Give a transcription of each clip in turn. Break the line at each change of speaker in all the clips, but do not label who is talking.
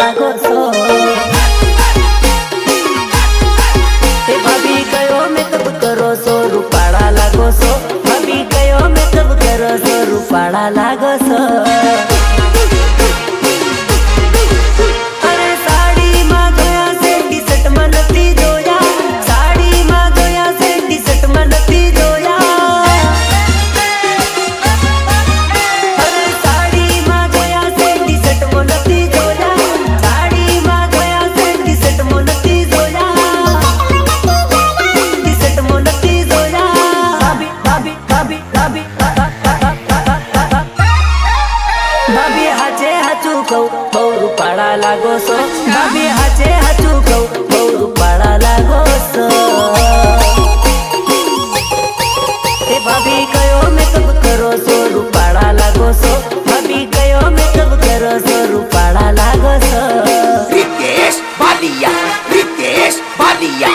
लागो सो। ए भाभी कयो मेकअप करो सो, रूपाड़ा लागो सो। भाभी कयो मेकअप करो सो, रूपाड़ा लागो सो। भाभी हाचे हाचू कहू बहू रूपाड़ा लागो सो। भाभी हाचे हाचू कहू बहू रूपाड़ा लागो सो। ए भाभी कयो मेकअप करो सो, रूपाड़ा लागो सो। भाभी कयो मेकअप करो सो, रूपाड़ा लागो सो।
रितेश बालिया, रितेश बालिया।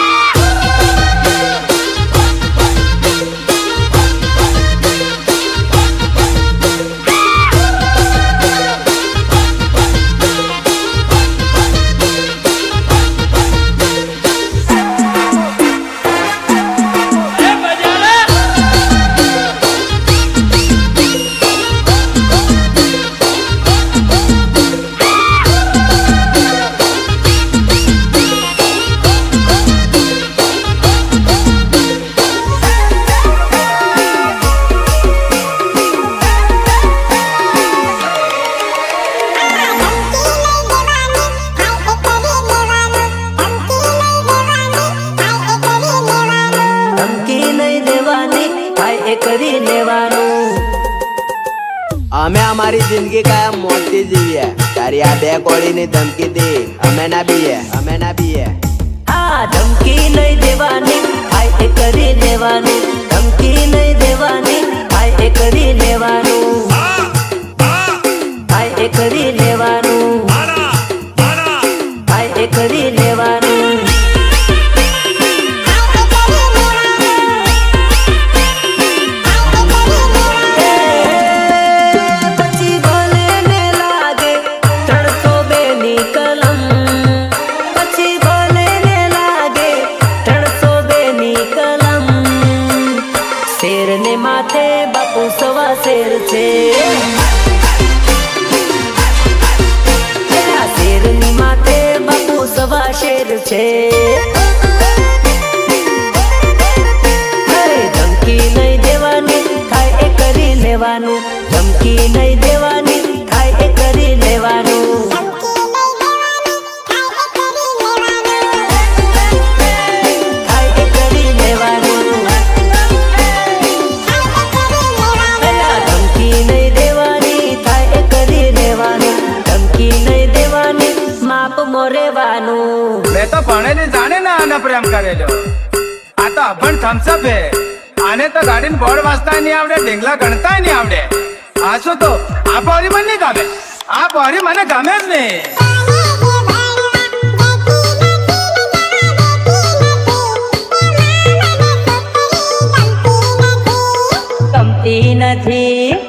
કરી લેવાનું
અમે અમારી જિંદગી કાયમ મોતી જીવીએ, તારી આ બે કોળીની ધમકી દી અમે ના બીએ, અમે ના બીએ।
આ ધમકી નહીં દેવાની, આય એ કરી લેવાનું। ધમકી નહીં દેવાની, આય એ કરી લેવાનું। આય એ કરી લેવાનું, આય એ કરી લેવાનું। शेर ने माथे बापू सवा शेर छे। शेर नी माथे बापू सवा शेर छे। धमकी नहीं देवानी, थाय ए करी लेवानू। धमकी नहीं देवानी, थाय ए करी लेवानू।
मैं तो भणेली जाने ना आना प्रेम करेलो। आ तो अभण थम्सअप है, आने तो गाड़ी में बोर्ड वाचता नहीं आवड़े, ढेंगला गणता नहीं आवड़े। आसो तो आ पौरी मन नहीं गमे, आ पौरी मने गमे ज नहीं।
गमती नहीं